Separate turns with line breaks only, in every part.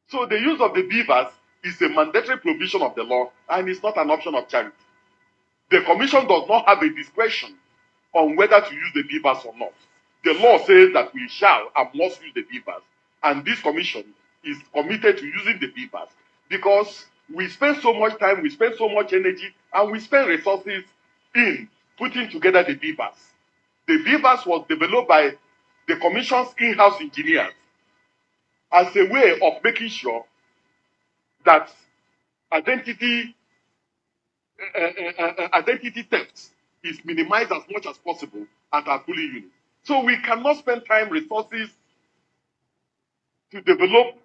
So the use of the beavers is a mandatory provision of the law and is not an option of charity. The commission does not have a discretion on whether to use the beavers or not. The law says that we shall and must use the beavers, and this commission is committed to using the beavers because we spend so much time, we spend so much energy, and we spend resources in putting together the beavers. The beavers was developed by the commission's in-house engineers as a way of making sure that identity identity theft is minimized as much as possible at our polling unit. So we cannot spend time, resources to develop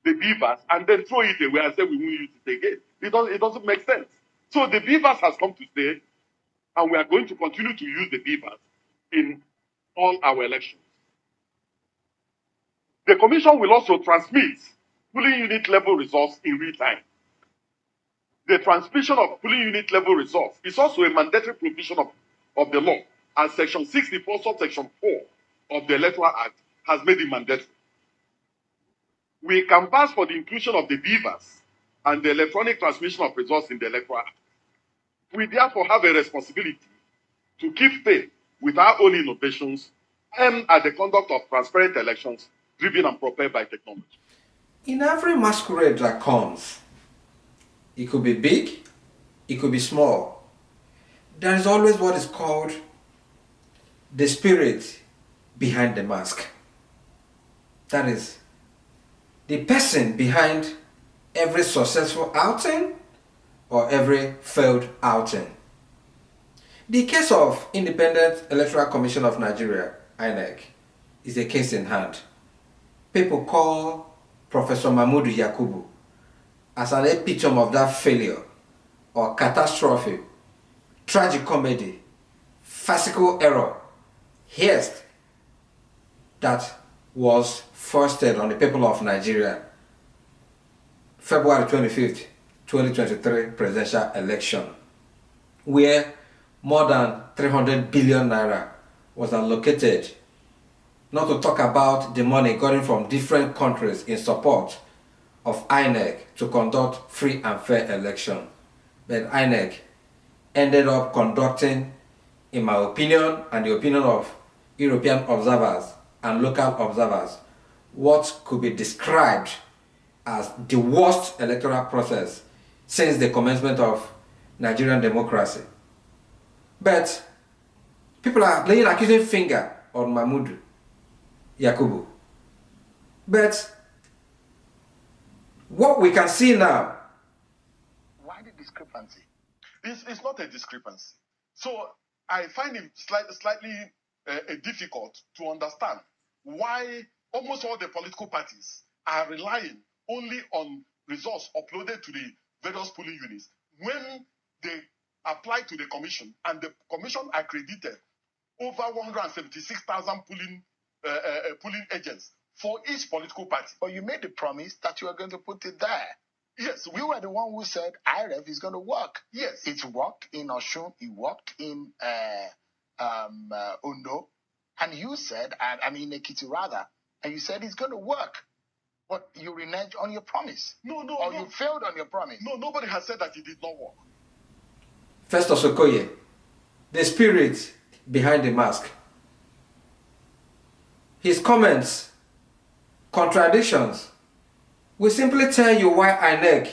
the beavers and then throw it away and say we won't use it again. It doesn't make sense. So the beavers has come to stay, and we are going to continue to use the beavers in all our elections. The commission will also transmit polling unit level results in real time. The transmission of polling unit level results is also a mandatory provision of the law, as Section 64, subsection 4 of the Electoral Act has made it mandatory. We can pass for the inclusion of the beavers and the electronic transmission of results in the Electoral Act. We therefore have a responsibility to keep faith with our own innovations and at the conduct of transparent elections driven and propelled by technology.
In every masquerade that comes, it could be big, it could be small, there is always what is called the spirit behind the mask. That is, the person behind every successful outing or every failed outing. The case of Independent Electoral Commission of Nigeria, Inec, is a case in hand. People call Professor Mahmood Yakubu as an epitome of that failure or catastrophe, tragicomedy, farcical error, haste that was foisted on the people of Nigeria. February 25th, 2023 presidential election, where more than 300 billion naira was allocated, not to talk about the money gotten from different countries in support of Inec to conduct free and fair election. But Inec ended up conducting, in my opinion and the opinion of European observers and local observers, what could be described as the worst electoral process since the commencement of Nigerian democracy. But people are laying accusing finger on Mahmood Yakubu. But what we can see now,
why the discrepancy? It's not a discrepancy. So I find it slightly difficult to understand why almost all the political parties are relying only on results uploaded to the various polling units when they apply to the commission and the commission accredited over 176,000 polling agents for each political party.
But you made the promise that you were going to put it there.
Yes.
You were the one who said IREF is going to work.
Yes.
It's worked in Oshun, it worked in Ondo, and you said, in Ekiti rather, and you said it's going to work. But you reneged on your promise.
No.
You failed on your promise.
No, nobody has said that it did not work.
Festus Okoye, the spirit behind the mask. His comments, contradictions, will simply tell you why Inec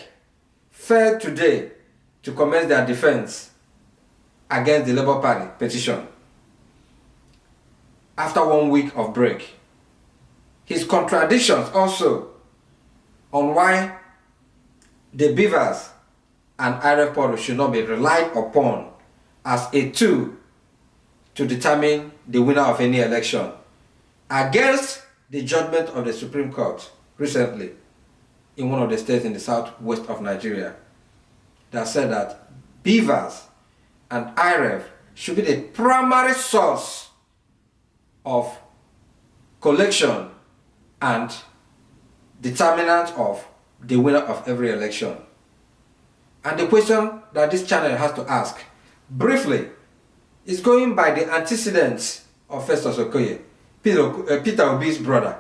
failed today to commence their defense against the Labour Party petition after 1 week of break. His contradictions also on why the beavers and IREF portal should not be relied upon as a tool to determine the winner of any election, against the judgment of the Supreme Court recently in one of the states in the southwest of Nigeria that said that beavers and IREF should be the primary source of collection and determinant of the winner of every election. And the question that this channel has to ask, briefly, is going by the antecedents of Festus Okoye, Peter Obi's brother.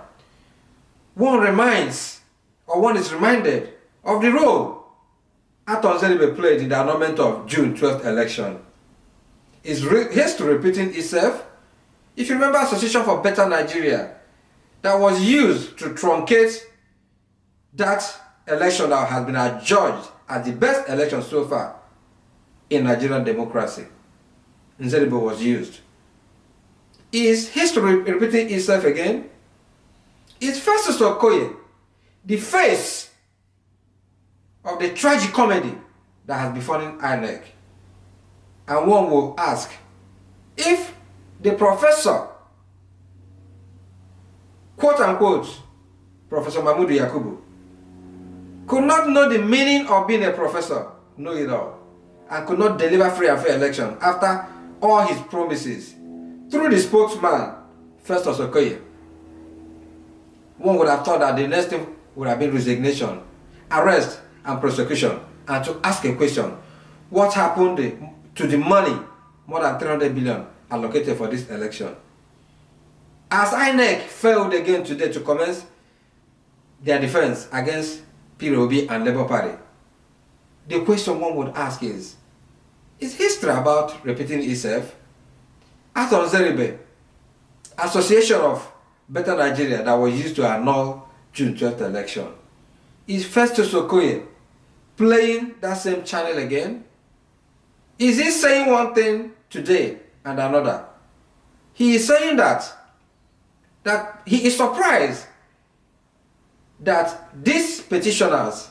One reminds or one is reminded of the role Nzeribe played in the annulment of June 12th election. Is history repeating itself? If you remember Association for Better Nigeria, that was used to truncate that election that has been adjudged as the best election so far in Nigerian democracy. Nzeribe was used. Is history repeating itself again? Is Festus Okoye the face of the tragic comedy that has befallen Inec? And one will ask, if the professor, quote unquote, Professor Mahmoud Yakubu, could not know the meaning of being a professor, know it all, and could not deliver free and fair election after all his promises through the spokesman, Festus Okoye, one would have thought that the next thing would have been resignation, arrest, and prosecution, and to ask a question: what happened to the money, more than 300 billion, allocated for this election? As Inec failed again today to commence their defense against PROB and Labour Party, the question one would ask is history about repeating itself? As Nzeribe, Association of Better Nigeria that was used to annul June 12th election, is Festus Okoye playing that same channel again? Is he saying one thing today and another? He is saying that he is surprised that these petitioners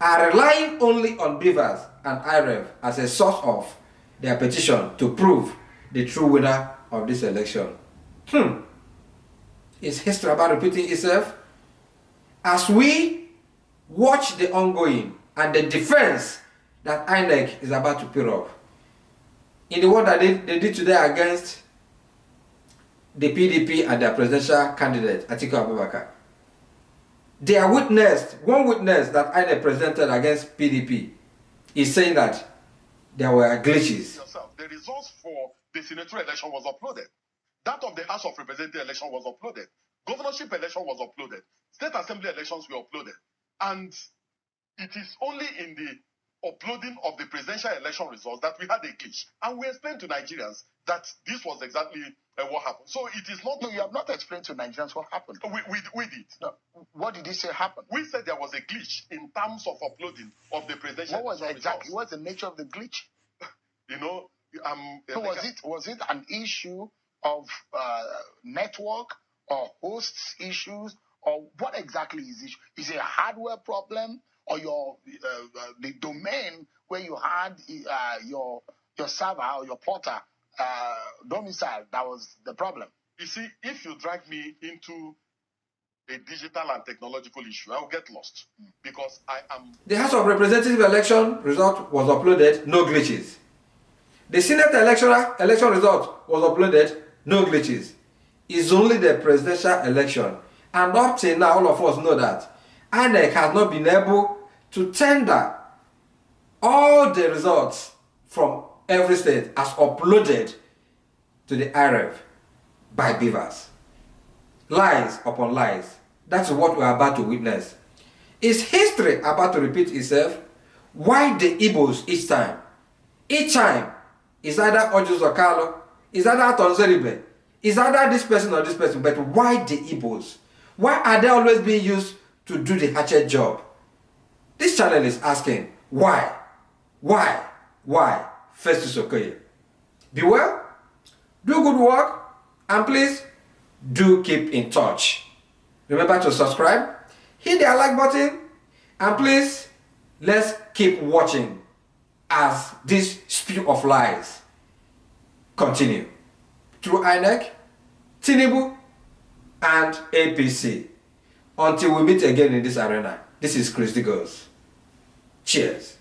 are relying only on Beavers and IREV as a source of their petition to prove the true winner of this election. Is history about repeating itself? As we watch the ongoing and the defense that Inec is about to put up, in the one that they did today against the PDP and their presidential candidate, Atiku Abubakar, one witness that Inec presented against PDP is saying that there were glitches.
The results for the senatorial election was uploaded. That of the House of Representatives election was uploaded. Governorship election was uploaded. State assembly elections were uploaded. And it is only in the uploading of the presidential election results that we had a glitch. And we explained to Nigerians that this was exactly what happened. So it is not...
No, you have not explained to Nigerians what happened.
We did.
No. What did he say happened?
We said there was a glitch in terms of uploading of the presidential
What was exactly?
results.
What's the nature of the glitch?
You know,
so was it an issue of network or hosts issues, or what exactly is it? Is it a hardware problem, or the domain where you had your server or your porter domicile that was the problem?
You see, if you drag me into a digital and technological issue, I will get lost because I am...
The House of Representatives election result was uploaded, no glitches. The Senate election result was uploaded, no glitches. It's only the presidential election. And up till now, all of us know that INEC has not been able to tender all the results from every state as uploaded to the IREV by Beavers. Lies upon lies. That's what we're about to witness. Is history about to repeat itself? Why the Igbos each time? Each time, is either Ojus Okalo, is either Nzeribe, is either this person or this person, but why the Igbos? Why are they always being used to do the hatchet job? This channel is asking, why? Why? Why? Festus Okoye. Be well, do good work, and please do keep in touch. Remember to subscribe, hit the like button, and please, let's keep watching as this spew of lies continue through INEC, Tinubu, and APC. Until we meet again in this arena, this is Chris Digos. Cheers.